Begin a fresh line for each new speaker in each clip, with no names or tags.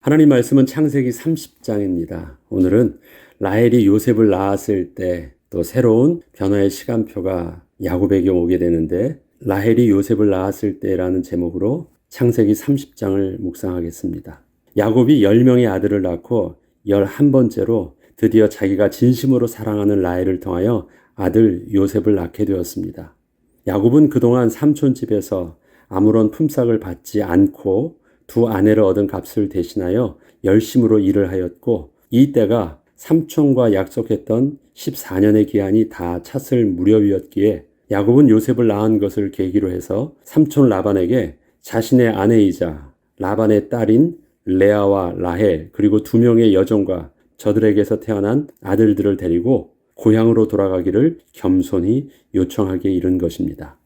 하나님 말씀은 창세기 30장입니다. 오늘은 라헬이 요셉을 낳았을 때 또 새로운 변화의 시간표가 야곱에게 오게 되는데, 라헬이 요셉을 낳았을 때라는 제목으로 창세기 30장을 묵상하겠습니다. 야곱이 10명의 아들을 낳고 11번째로 드디어 자기가 진심으로 사랑하는 라헬을 통하여 아들 요셉을 낳게 되었습니다. 야곱은 그동안 삼촌 집에서 아무런 품삯을 받지 않고 두 아내를 얻은 값을 대신하여 열심으로 일을 하였고, 이 때가 삼촌과 약속했던 14년의 기한이 다 찼을 무렵이었기에 야곱은 요셉을 낳은 것을 계기로 해서 삼촌 라반에게 자신의 아내이자 라반의 딸인 레아와 라헬, 그리고 2명의 여종과 저들에게서 태어난 아들들을 데리고 고향으로 돌아가기를 겸손히 요청하게 이른 것입니다.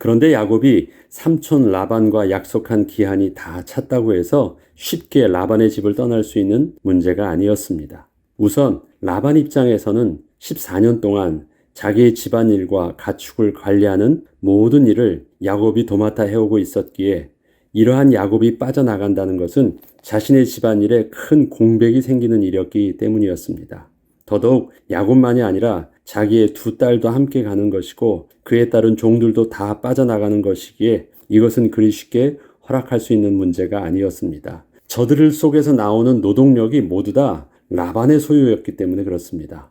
그런데 야곱이 삼촌 라반과 약속한 기한이 다 찼다고 해서 쉽게 라반의 집을 떠날 수 있는 문제가 아니었습니다. 우선 라반 입장에서는 14년 동안 자기의 집안일과 가축을 관리하는 모든 일을 야곱이 도맡아 해오고 있었기에, 이러한 야곱이 빠져나간다는 것은 자신의 집안일에 큰 공백이 생기는 일이었기 때문이었습니다. 더더욱 야곱만이 아니라 자기의 2딸도 함께 가는 것이고 그에 따른 종들도 다 빠져나가는 것이기에 이것은 그리 쉽게 허락할 수 있는 문제가 아니었습니다. 저들 속에서 나오는 노동력이 모두 다 라반의 소유였기 때문에 그렇습니다.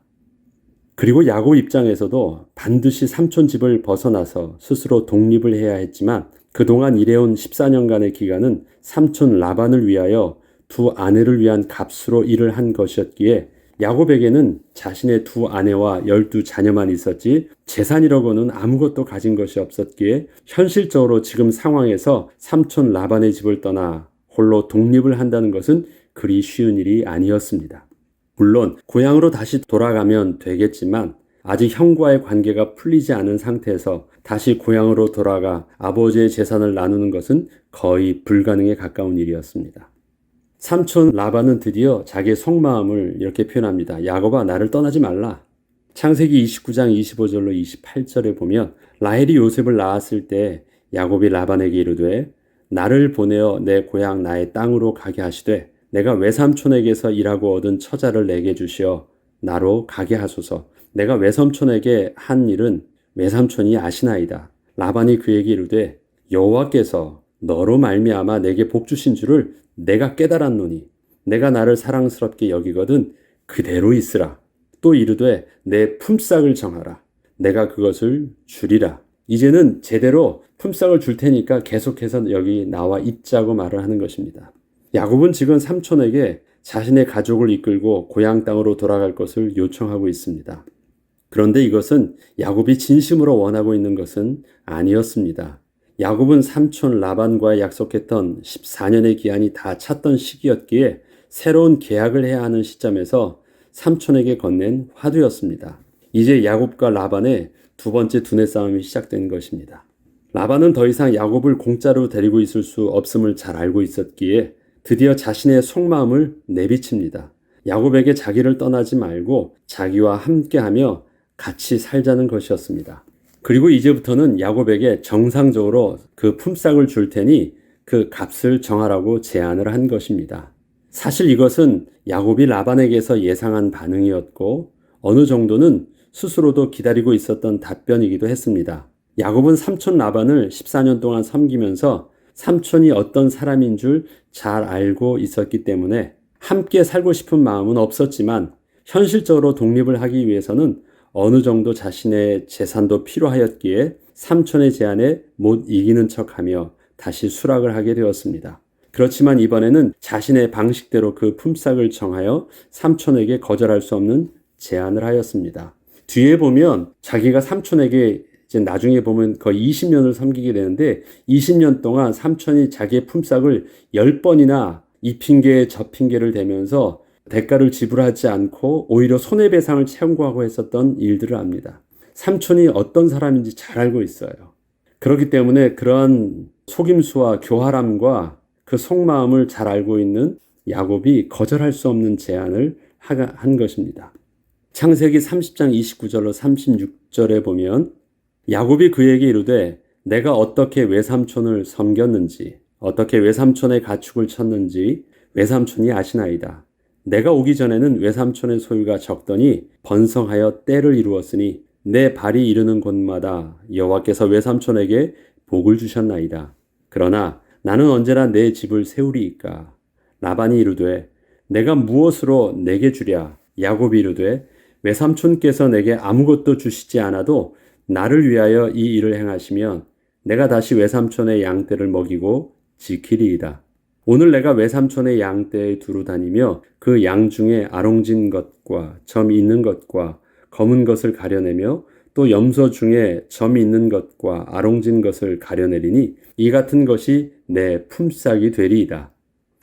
그리고 야곱 입장에서도 반드시 삼촌 집을 벗어나서 스스로 독립을 해야 했지만, 그동안 일해온 14년간의 기간은 삼촌 라반을 위하여 2 아내를 위한 값으로 일을 한 것이었기에 야곱에게는 자신의 2 아내와 12자녀만 있었지 재산이라고는 아무것도 가진 것이 없었기에 현실적으로 지금 상황에서 삼촌 라반의 집을 떠나 홀로 독립을 한다는 것은 그리 쉬운 일이 아니었습니다. 물론 고향으로 다시 돌아가면 되겠지만 아직 형과의 관계가 풀리지 않은 상태에서 다시 고향으로 돌아가 아버지의 재산을 나누는 것은 거의 불가능에 가까운 일이었습니다. 삼촌 라반은 드디어 자기의 속마음을 이렇게 표현합니다. 야곱아, 나를 떠나지 말라. 창세기 29장 25절로 28절에 보면 라헬이 요셉을 낳았을 때 야곱이 라반에게 이르되 나를 보내어 내 고향 나의 땅으로 가게 하시되 내가 외삼촌에게서 일하고 얻은 처자를 내게 주시어 나로 가게 하소서. 내가 외삼촌에게 한 일은 외삼촌이 아시나이다. 라반이 그에게 이르되 여호와께서 너로 말미암아 내게 복 주신 줄을 내가 깨달았노니 내가 나를 사랑스럽게 여기거든 그대로 있으라. 또 이르되 내 품삯을 정하라. 내가 그것을 주리라. 이제는 제대로 품삯을 줄 테니까 계속해서 여기 나와 있자고 말을 하는 것입니다. 야곱은 지금 삼촌에게 자신의 가족을 이끌고 고향 땅으로 돌아갈 것을 요청하고 있습니다. 그런데 이것은 야곱이 진심으로 원하고 있는 것은 아니었습니다. 야곱은 삼촌 라반과 약속했던 14년의 기한이 다 찼던 시기였기에 새로운 계약을 해야 하는 시점에서 삼촌에게 건넨 화두였습니다. 이제 야곱과 라반의 2번째 두뇌 싸움이 시작된 것입니다. 라반은 더 이상 야곱을 공짜로 데리고 있을 수 없음을 잘 알고 있었기에 드디어 자신의 속마음을 내비칩니다. 야곱에게 자기를 떠나지 말고 자기와 함께하며 같이 살자는 것이었습니다. 그리고 이제부터는 야곱에게 정상적으로 그 품삯을 줄 테니 그 값을 정하라고 제안을 한 것입니다. 사실 이것은 야곱이 라반에게서 예상한 반응이었고 어느 정도는 스스로도 기다리고 있었던 답변이기도 했습니다. 야곱은 삼촌 라반을 14년 동안 섬기면서 삼촌이 어떤 사람인 줄 잘 알고 있었기 때문에 함께 살고 싶은 마음은 없었지만 현실적으로 독립을 하기 위해서는 어느 정도 자신의 재산도 필요하였기에 삼촌의 제안에 못 이기는 척하며 다시 수락을 하게 되었습니다. 그렇지만 이번에는 자신의 방식대로 그 품삯을 정하여 삼촌에게 거절할 수 없는 제안을 하였습니다. 뒤에 보면 자기가 삼촌에게 이제 나중에 보면 거의 20년을 섬기게 되는데 20년 동안 삼촌이 자기의 품삯을 10번이나 이 핑계 저 핑계를 대면서 대가를 지불하지 않고 오히려 손해배상을 청구하고 했었던 일들을 압니다. 삼촌이 어떤 사람인지 잘 알고 있어요. 그렇기 때문에 그러한 속임수와 교활함과 그 속마음을 잘 알고 있는 야곱이 거절할 수 없는 제안을 한 것입니다. 창세기 30장 29절로 36절에 보면 야곱이 그에게 이르되 내가 어떻게 외삼촌을 섬겼는지 어떻게 외삼촌의 가축을 쳤는지 외삼촌이 아시나이다. 내가 오기 전에는 외삼촌의 소유가 적더니 번성하여 때를 이루었으니 내 발이 이르는 곳마다 여호와께서 외삼촌에게 복을 주셨나이다. 그러나 나는 언제나 내 집을 세우리이까. 라반이 이르되 내가 무엇으로 내게 주랴. 야곱이 이르되 외삼촌께서 내게 아무것도 주시지 않아도 나를 위하여 이 일을 행하시면 내가 다시 외삼촌의 양떼를 먹이고 지키리이다. 오늘 내가 외삼촌의 양떼에 두루 다니며 그 양 중에 아롱진 것과 점이 있는 것과 검은 것을 가려내며 또 염소 중에 점이 있는 것과 아롱진 것을 가려내리니 이 같은 것이 내 품삯이 되리이다.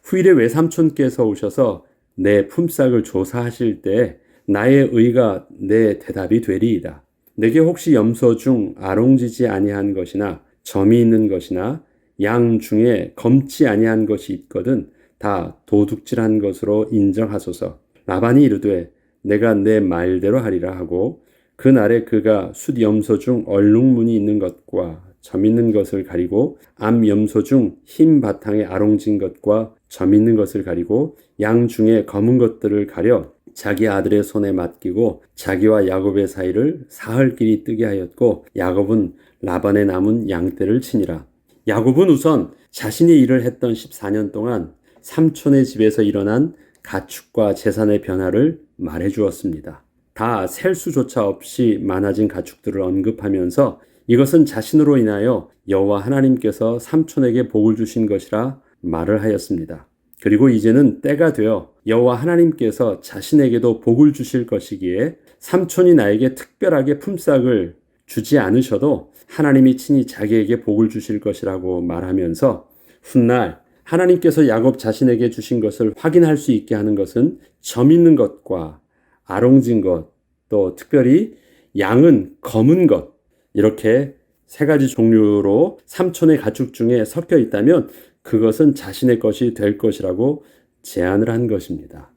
후일에 외삼촌께서 오셔서 내 품삯을 조사하실 때 나의 의가 내 대답이 되리이다. 내게 혹시 염소 중 아롱지지 아니한 것이나 점이 있는 것이나 양 중에 검지 아니한 것이 있거든 다 도둑질한 것으로 인정하소서. 라반이 이르되 내가 내 말대로 하리라 하고 그날에 그가 숫 염소 중 얼룩무늬 있는 것과 점 있는 것을 가리고 암 염소 중 흰 바탕에 아롱진 것과 점 있는 것을 가리고 양 중에 검은 것들을 가려 자기 아들의 손에 맡기고 자기와 야곱의 사이를 사흘길이 뜨게 하였고 야곱은 라반의 남은 양떼를 치니라. 야곱은 우선 자신이 일을 했던 14년 동안 삼촌의 집에서 일어난 가축과 재산의 변화를 말해 주었습니다. 다 셀 수조차 없이 많아진 가축들을 언급하면서 이것은 자신으로 인하여 여호와 하나님께서 삼촌에게 복을 주신 것이라 말을 하였습니다. 그리고 이제는 때가 되어 여호와 하나님께서 자신에게도 복을 주실 것이기에 삼촌이 나에게 특별하게 품삯을 주지 않으셔도 하나님이 친히 자기에게 복을 주실 것이라고 말하면서 훗날 하나님께서 야곱 자신에게 주신 것을 확인할 수 있게 하는 것은 점 있는 것과 아롱진 것, 또 특별히 양은 검은 것, 이렇게 세 가지 종류로 삼촌의 가축 중에 섞여 있다면 그것은 자신의 것이 될 것이라고 제안을 한 것입니다.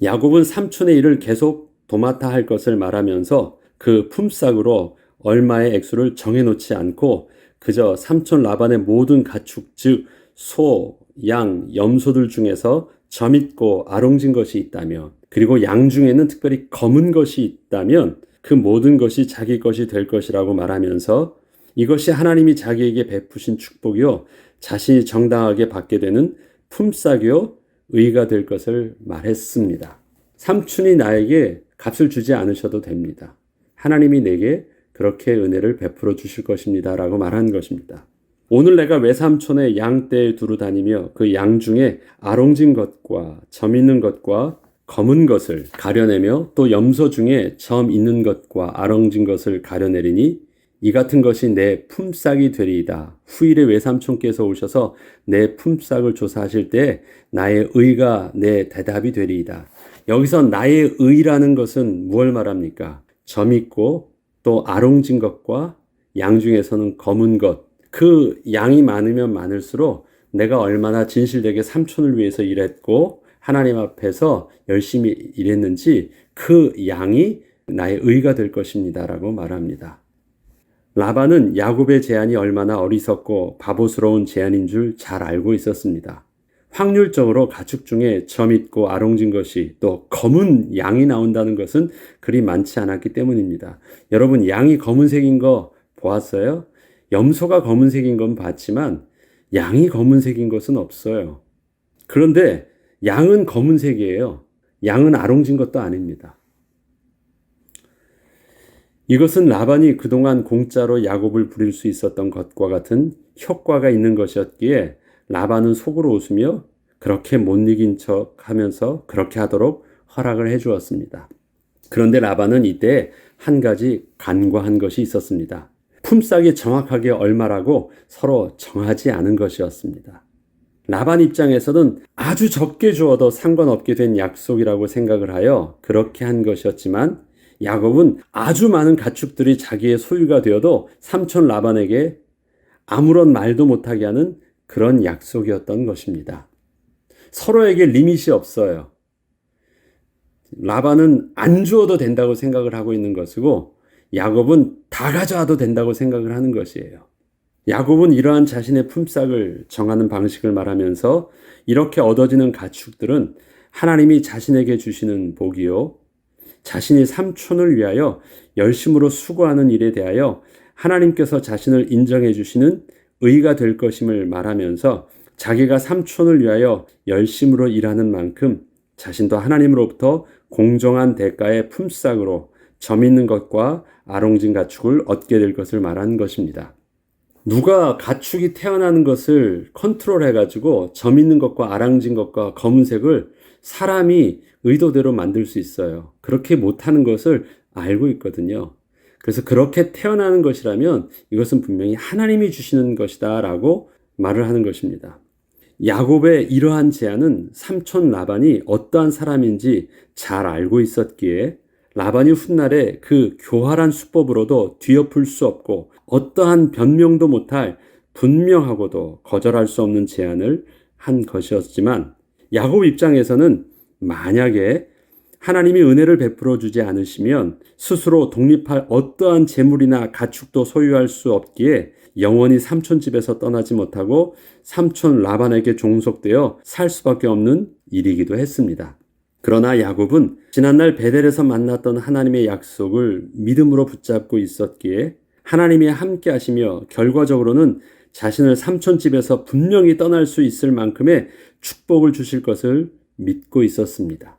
야곱은 삼촌의 일을 계속 도맡아 할 것을 말하면서 그 품삯으로 얼마의 액수를 정해놓지 않고 그저 삼촌 라반의 모든 가축 즉 소, 양, 염소들 중에서 점 있고 아롱진 것이 있다면 그리고 양 중에는 특별히 검은 것이 있다면 그 모든 것이 자기 것이 될 것이라고 말하면서 이것이 하나님이 자기에게 베푸신 축복이요 자신이 정당하게 받게 되는 품삯이요 의가 될 것을 말했습니다. 삼촌이 나에게 값을 주지 않으셔도 됩니다. 하나님이 내게 그렇게 은혜를 베풀어 주실 것입니다 라고 말한 것입니다. 오늘 내가 외삼촌의 양떼에 두루 다니며 그 양 중에 아롱진 것과 점 있는 것과 검은 것을 가려내며 또 염소 중에 점 있는 것과 아롱진 것을 가려내리니 이 같은 것이 내 품삯이 되리이다. 후일에 외삼촌께서 오셔서 내 품삯을 조사하실 때 나의 의가 내 대답이 되리이다. 여기서 나의 의라는 것은 무엇을 말합니까? 점 있고 또 아롱진 것과 양 중에서는 검은 것. 그 양이 많으면 많을수록 내가 얼마나 진실되게 삼촌을 위해서 일했고 하나님 앞에서 열심히 일했는지 그 양이 나의 의가 될 것입니다 라고 말합니다. 라반은 야곱의 제안이 얼마나 어리석고 바보스러운 제안인 줄 잘 알고 있었습니다. 확률적으로 가축 중에 점 있고 아롱진 것이 또 검은 양이 나온다는 것은 그리 많지 않았기 때문입니다. 여러분 양이 검은색인 거 보았어요? 염소가 검은색인 건 봤지만 양이 검은색인 것은 없어요. 그런데 양은 검은색이에요. 양은 아롱진 것도 아닙니다. 이것은 라반이 그동안 공짜로 야곱을 부릴 수 있었던 것과 같은 효과가 있는 것이었기에 라반은 속으로 웃으며 그렇게 못 이긴 척 하면서 그렇게 하도록 허락을 해 주었습니다. 그런데 라반은 이때 한 가지 간과한 것이 있었습니다. 품삯이 정확하게 얼마라고 서로 정하지 않은 것이었습니다. 라반 입장에서는 아주 적게 주어도 상관없게 된 약속이라고 생각을 하여 그렇게 한 것이었지만 야곱은 아주 많은 가축들이 자기의 소유가 되어도 삼촌 라반에게 아무런 말도 못하게 하는 그런 약속이었던 것입니다. 서로에게 리밋이 없어요. 라반은 안 주어도 된다고 생각을 하고 있는 것이고 야곱은 다 가져와도 된다고 생각을 하는 것이에요. 야곱은 이러한 자신의 품삯을 정하는 방식을 말하면서 이렇게 얻어지는 가축들은 하나님이 자신에게 주시는 복이요, 자신이 삼촌을 위하여 열심으로 수고하는 일에 대하여 하나님께서 자신을 인정해 주시는 의가 될 것임을 말하면서 자기가 삼촌을 위하여 열심으로 일하는 만큼 자신도 하나님으로부터 공정한 대가의 품삯으로 점 있는 것과 아롱진 가축을 얻게 될 것을 말하는 것입니다. 누가 가축이 태어나는 것을 컨트롤해가지고 점 있는 것과 아랑진 것과 검은색을 사람이 의도대로 만들 수 있어요. 그렇게 못하는 것을 알고 있거든요. 그래서 그렇게 태어나는 것이라면 이것은 분명히 하나님이 주시는 것이다 라고 말을 하는 것입니다. 야곱의 이러한 제안은 삼촌 라반이 어떠한 사람인지 잘 알고 있었기에 라반이 훗날에 그 교활한 수법으로도 뒤엎을 수 없고 어떠한 변명도 못할 분명하고도 거절할 수 없는 제안을 한 것이었지만 야곱 입장에서는 만약에 하나님이 은혜를 베풀어 주지 않으시면 스스로 독립할 어떠한 재물이나 가축도 소유할 수 없기에 영원히 삼촌 집에서 떠나지 못하고 삼촌 라반에게 종속되어 살 수밖에 없는 일이기도 했습니다. 그러나 야곱은 지난날 베델에서 만났던 하나님의 약속을 믿음으로 붙잡고 있었기에 하나님이 함께 하시며 결과적으로는 자신을 삼촌 집에서 분명히 떠날 수 있을 만큼의 축복을 주실 것을 믿고 있었습니다.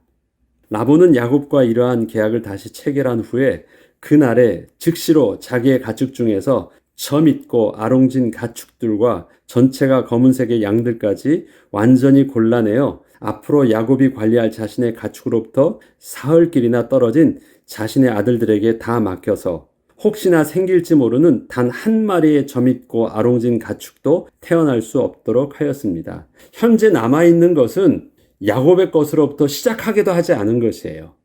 라본은 야곱과 이러한 계약을 다시 체결한 후에 그날에 즉시로 자기의 가축 중에서 점 있고 아롱진 가축들과 전체가 검은색의 양들까지 완전히 골라내어 앞으로 야곱이 관리할 자신의 가축으로부터 사흘길이나 떨어진 자신의 아들들에게 다 맡겨서 혹시나 생길지 모르는 단 한 마리의 점 있고 아롱진 가축도 태어날 수 없도록 하였습니다. 현재 남아있는 것은 야곱의 것으로부터 시작하기도 하지 않은 것이에요.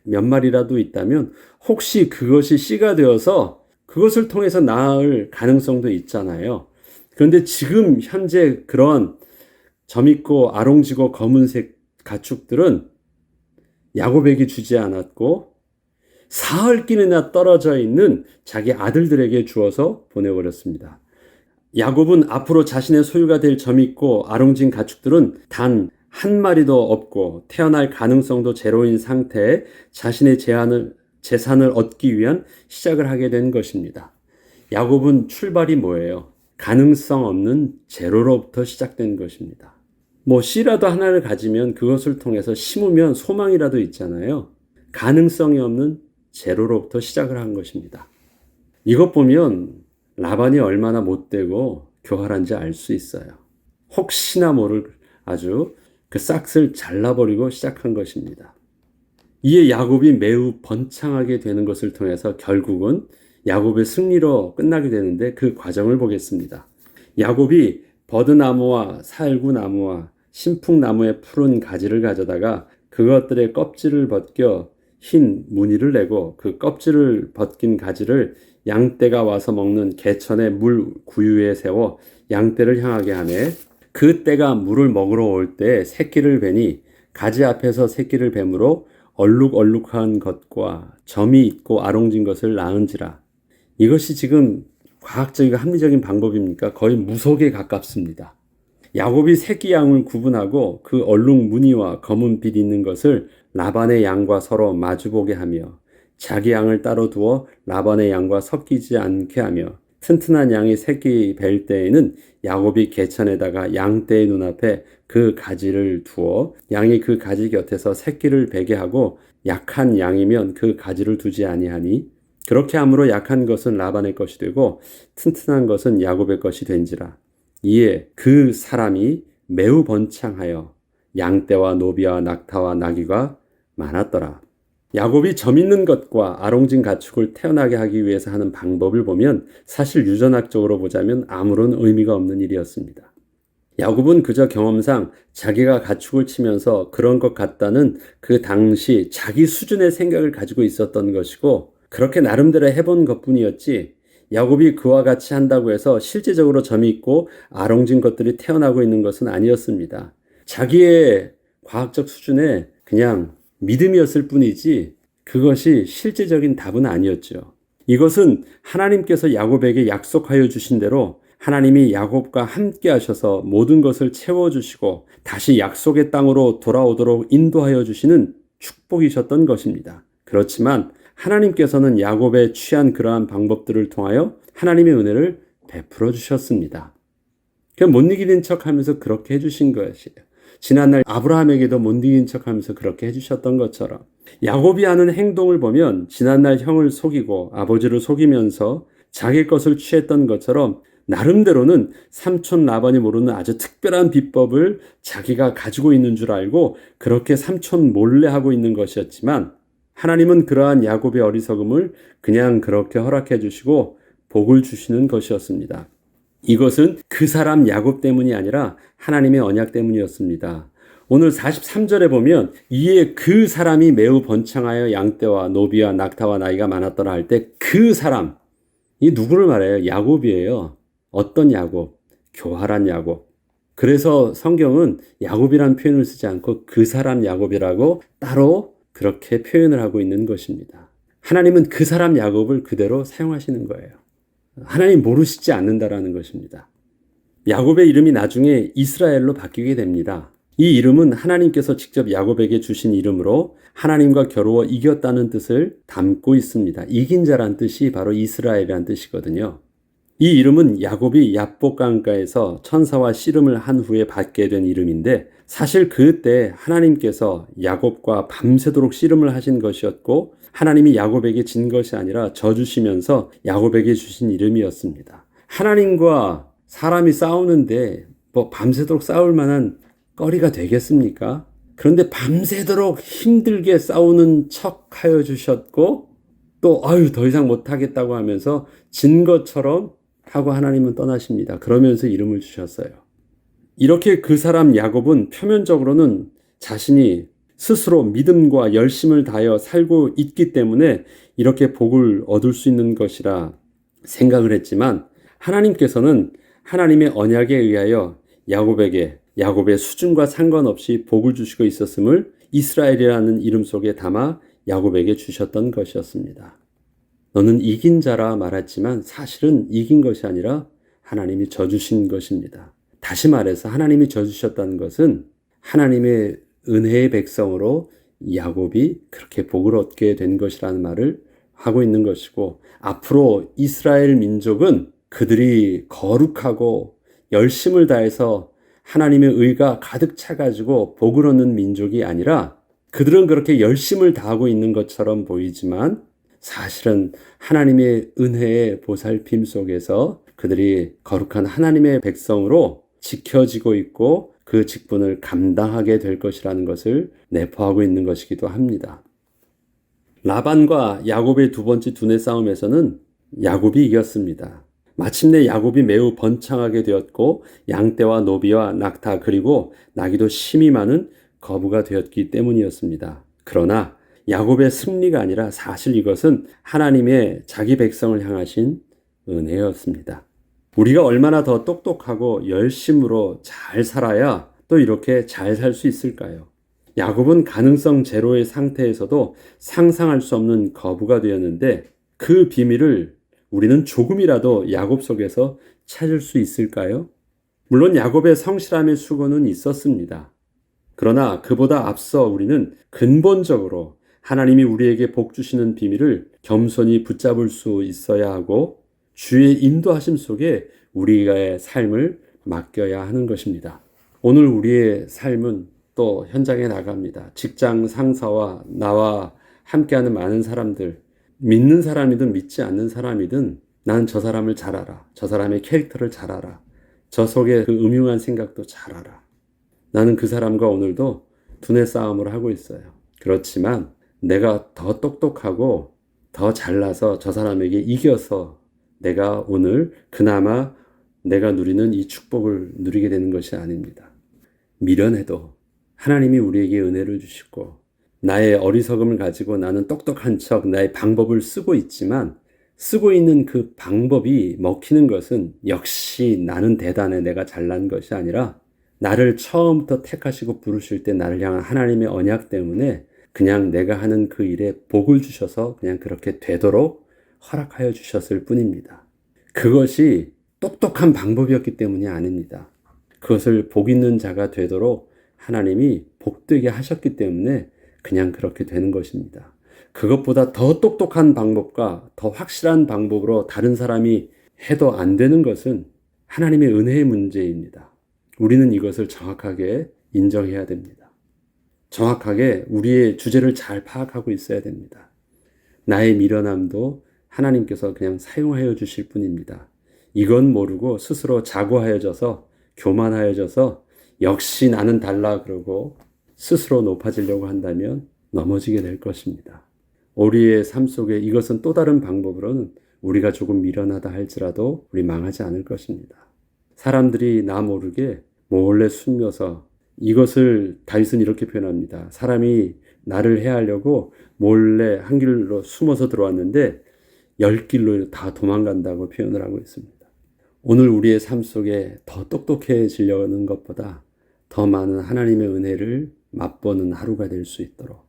몇 마리라도 있다면 혹시 그것이 씨가 되어서 그것을 통해서 낳을 가능성도 있잖아요. 그런데 지금 현재 그런 점 있고 아롱지고 검은색 가축들은 야곱에게 주지 않았고 사흘길이나 떨어져 있는 자기 아들들에게 주어서 보내버렸습니다. 야곱은 앞으로 자신의 소유가 될 점 있고 아롱진 가축들은 단 한 마리도 없고 태어날 가능성도 제로인 상태에 자신의 재산을 얻기 위한 시작을 하게 된 것입니다. 야곱은 출발이 뭐예요? 가능성 없는 제로로부터 시작된 것입니다. 씨라도 하나를 가지면 그것을 통해서 심으면 소망이라도 있잖아요. 가능성이 없는 제로로부터 시작을 한 것입니다. 이것 보면 라반이 얼마나 못되고 교활한지 알 수 있어요. 혹시나 모를 아주 그 싹을 잘라버리고 시작한 것입니다. 이에 야곱이 매우 번창하게 되는 것을 통해서 결국은 야곱의 승리로 끝나게 되는데 그 과정을 보겠습니다. 야곱이 버드나무와 살구나무와 신풍나무의 푸른 가지를 가져다가 그것들의 껍질을 벗겨 흰 무늬를 내고 그 껍질을 벗긴 가지를 양떼가 와서 먹는 개천의 물 구유에 세워 양떼를 향하게 하매 그 떼가 물을 먹으러 올 때 새끼를 베니 가지 앞에서 새끼를 뱀으로 얼룩얼룩한 것과 점이 있고 아롱진 것을 낳은지라. 이것이 지금 과학적이고 합리적인 방법입니까? 거의 무속에 가깝습니다. 야곱이 새끼 양을 구분하고 그 얼룩 무늬와 검은 빛 있는 것을 라반의 양과 서로 마주보게 하며 자기 양을 따로 두어 라반의 양과 섞이지 않게 하며 튼튼한 양이 새끼 뵐 때에는 야곱이 개천에다가 양떼의 눈앞에 그 가지를 두어 양이 그 가지 곁에서 새끼를 베게 하고 약한 양이면 그 가지를 두지 아니하니 그렇게 함으로 약한 것은 라반의 것이 되고 튼튼한 것은 야곱의 것이 된지라. 이에 그 사람이 매우 번창하여 양떼와 노비와 낙타와 나귀가 많았더라. 야곱이 점 있는 것과 아롱진 가축을 태어나게 하기 위해서 하는 방법을 보면 사실 유전학적으로 보자면 아무런 의미가 없는 일이었습니다. 야곱은 그저 경험상 자기가 가축을 치면서 그런 것 같다는 그 당시 자기 수준의 생각을 가지고 있었던 것이고 그렇게 나름대로 해본 것뿐이었지 야곱이 그와 같이 한다고 해서 실제적으로 점이 있고 아롱진 것들이 태어나고 있는 것은 아니었습니다. 자기의 과학적 수준에 그냥 믿음이었을 뿐이지 그것이 실제적인 답은 아니었죠. 이것은 하나님께서 야곱에게 약속하여 주신 대로 하나님이 야곱과 함께 하셔서 모든 것을 채워주시고 다시 약속의 땅으로 돌아오도록 인도하여 주시는 축복이셨던 것입니다. 그렇지만 하나님께서는 야곱에 취한 그러한 방법들을 통하여 하나님의 은혜를 베풀어 주셨습니다. 그냥 못 이기는 척 하면서 그렇게 해주신 것이에요. 지난날 아브라함에게도 못 이기는 척 하면서 그렇게 해주셨던 것처럼 야곱이 하는 행동을 보면 지난날 형을 속이고 아버지를 속이면서 자기 것을 취했던 것처럼 나름대로는 삼촌 라반이 모르는 아주 특별한 비법을 자기가 가지고 있는 줄 알고 그렇게 삼촌 몰래 하고 있는 것이었지만 하나님은 그러한 야곱의 어리석음을 그냥 그렇게 허락해 주시고 복을 주시는 것이었습니다. 이것은 그 사람 야곱 때문이 아니라 하나님의 언약 때문이었습니다. 오늘 43절에 보면 이에 그 사람이 매우 번창하여 양떼와 노비와 낙타와 나이가 많았더라 할 때 그 사람, 이 누구를 말해요? 야곱이에요. 어떤 야곱? 교활한 야곱. 그래서 성경은 야곱이라는 표현을 쓰지 않고 그 사람 야곱이라고 따로 그렇게 표현을 하고 있는 것입니다. 하나님은 그 사람 야곱을 그대로 사용하시는 거예요. 하나님 모르시지 않는다라는 것입니다. 야곱의 이름이 나중에 이스라엘로 바뀌게 됩니다. 이 이름은 하나님께서 직접 야곱에게 주신 이름으로 하나님과 겨루어 이겼다는 뜻을 담고 있습니다. 이긴 자란 뜻이 바로 이스라엘이란 뜻이거든요. 이 이름은 야곱이 야복 강가에서 천사와 씨름을 한 후에 받게 된 이름인데 사실 그때 하나님께서 야곱과 밤새도록 씨름을 하신 것이었고 하나님이 야곱에게 진 것이 아니라 져주시면서 야곱에게 주신 이름이었습니다. 하나님과 사람이 싸우는데 밤새도록 싸울 만한 거리가 되겠습니까? 그런데 밤새도록 힘들게 싸우는 척 하여 주셨고 또 더 이상 못하겠다고 하면서 진 것처럼 하고 하나님은 떠나십니다. 그러면서 이름을 주셨어요. 이렇게 그 사람 야곱은 표면적으로는 자신이 스스로 믿음과 열심을 다하여 살고 있기 때문에 이렇게 복을 얻을 수 있는 것이라 생각을 했지만 하나님께서는 하나님의 언약에 의하여 야곱에게 야곱의 수준과 상관없이 복을 주시고 있었음을 이스라엘이라는 이름 속에 담아 야곱에게 주셨던 것이었습니다. 너는 이긴 자라 말했지만 사실은 이긴 것이 아니라 하나님이 져주신 것입니다. 다시 말해서 하나님이 져주셨다는 것은 하나님의 은혜의 백성으로 야곱이 그렇게 복을 얻게 된 것이라는 말을 하고 있는 것이고 앞으로 이스라엘 민족은 그들이 거룩하고 열심을 다해서 하나님의 의가 가득 차가지고 복을 얻는 민족이 아니라 그들은 그렇게 열심을 다하고 있는 것처럼 보이지만 사실은 하나님의 은혜의 보살핌 속에서 그들이 거룩한 하나님의 백성으로 지켜지고 있고 그 직분을 감당하게 될 것이라는 것을 내포하고 있는 것이기도 합니다. 라반과 야곱의 두 번째 두뇌 싸움에서는 야곱이 이겼습니다. 마침내 야곱이 매우 번창하게 되었고 양떼와 노비와 낙타 그리고 나귀도 심이 많은 거부가 되었기 때문이었습니다. 그러나 야곱의 승리가 아니라 사실 이것은 하나님의 자기 백성을 향하신 은혜였습니다. 우리가 얼마나 더 똑똑하고 열심으로 잘 살아야 또 이렇게 잘 살 수 있을까요? 야곱은 가능성 제로의 상태에서도 상상할 수 없는 거부가 되었는데 그 비밀을 우리는 조금이라도 야곱 속에서 찾을 수 있을까요? 물론 야곱의 성실함의 수고는 있었습니다. 그러나 그보다 앞서 우리는 근본적으로 하나님이 우리에게 복 주시는 비밀을 겸손히 붙잡을 수 있어야 하고 주의 인도하심 속에 우리의 삶을 맡겨야 하는 것입니다. 오늘 우리의 삶은 또 현장에 나갑니다. 직장 상사와 나와 함께하는 많은 사람들, 믿는 사람이든 믿지 않는 사람이든 난 저 사람을 잘 알아. 저 사람의 캐릭터를 잘 알아. 저 속에 그 음흉한 생각도 잘 알아. 나는 그 사람과 오늘도 두뇌 싸움을 하고 있어요. 그렇지만 내가 더 똑똑하고 더 잘나서 저 사람에게 이겨서 내가 오늘 그나마 내가 누리는 이 축복을 누리게 되는 것이 아닙니다. 미련해도 하나님이 우리에게 은혜를 주시고 나의 어리석음을 가지고 나는 똑똑한 척 나의 방법을 쓰고 있지만 쓰고 있는 그 방법이 먹히는 것은 역시 나는 대단해 내가 잘난 것이 아니라 나를 처음부터 택하시고 부르실 때 나를 향한 하나님의 언약 때문에 그냥 내가 하는 그 일에 복을 주셔서 그냥 그렇게 되도록 허락하여 주셨을 뿐입니다. 그것이 똑똑한 방법이었기 때문이 아닙니다. 그것을 복 있는 자가 되도록 하나님이 복되게 하셨기 때문에 그냥 그렇게 되는 것입니다. 그것보다 더 똑똑한 방법과 더 확실한 방법으로 다른 사람이 해도 안 되는 것은 하나님의 은혜의 문제입니다. 우리는 이것을 정확하게 인정해야 됩니다. 정확하게 우리의 주제를 잘 파악하고 있어야 됩니다. 나의 미련함도 하나님께서 그냥 사용하여 주실 뿐입니다. 이건 모르고 스스로 자고하여져서 교만하여져서 역시 나는 달라 그러고 스스로 높아지려고 한다면 넘어지게 될 것입니다. 우리의 삶 속에 이것은 또 다른 방법으로는 우리가 조금 미련하다 할지라도 우리 망하지 않을 것입니다. 사람들이 나 모르게 몰래 숨겨서 이것을 다윗은 이렇게 표현합니다. 사람이 나를 해하려고 몰래 한 길로 숨어서 들어왔는데 10길로 다 도망간다고 표현을 하고 있습니다. 오늘 우리의 삶 속에 더 똑똑해지려는 것보다 더 많은 하나님의 은혜를 맛보는 하루가 될 수 있도록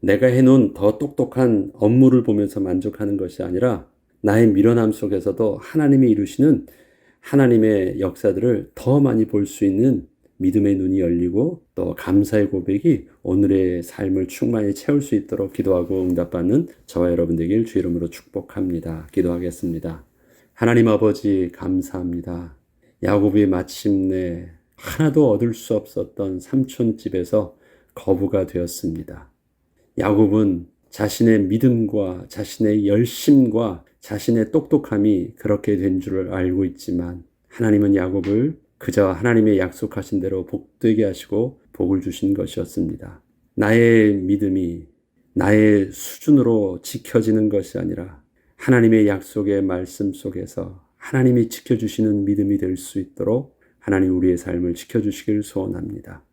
내가 해놓은 더 똑똑한 업무를 보면서 만족하는 것이 아니라 나의 미련함 속에서도 하나님이 이루시는 하나님의 역사들을 더 많이 볼 수 있는 믿음의 눈이 열리고 또 감사의 고백이 오늘의 삶을 충만히 채울 수 있도록 기도하고 응답받는 저와 여러분 되길 주 이름으로 축복합니다. 기도하겠습니다. 하나님 아버지 감사합니다. 야곱이 마침내 하나도 얻을 수 없었던 삼촌집에서 거부가 되었습니다. 야곱은 자신의 믿음과 자신의 열심과 자신의 똑똑함이 그렇게 된 줄을 알고 있지만 하나님은 야곱을 그저 하나님의 약속하신 대로 복되게 하시고 복을 주신 것이었습니다. 나의 믿음이 나의 수준으로 지켜지는 것이 아니라 하나님의 약속의 말씀 속에서 하나님이 지켜주시는 믿음이 될 수 있도록 하나님 우리의 삶을 지켜주시길 소원합니다.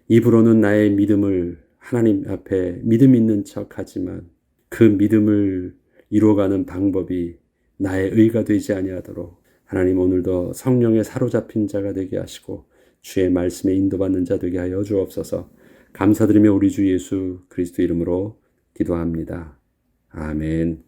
입으로는 나의 믿음을 하나님 앞에 믿음 있는 척하지만 그 믿음을 이루어가는 방법이 나의 의가 되지 아니하도록 하나님 오늘도 성령에 사로잡힌 자가 되게 하시고 주의 말씀에 인도받는 자 되게 하여 주옵소서. 감사드리며 우리 주 예수 그리스도 이름으로 기도합니다. 아멘.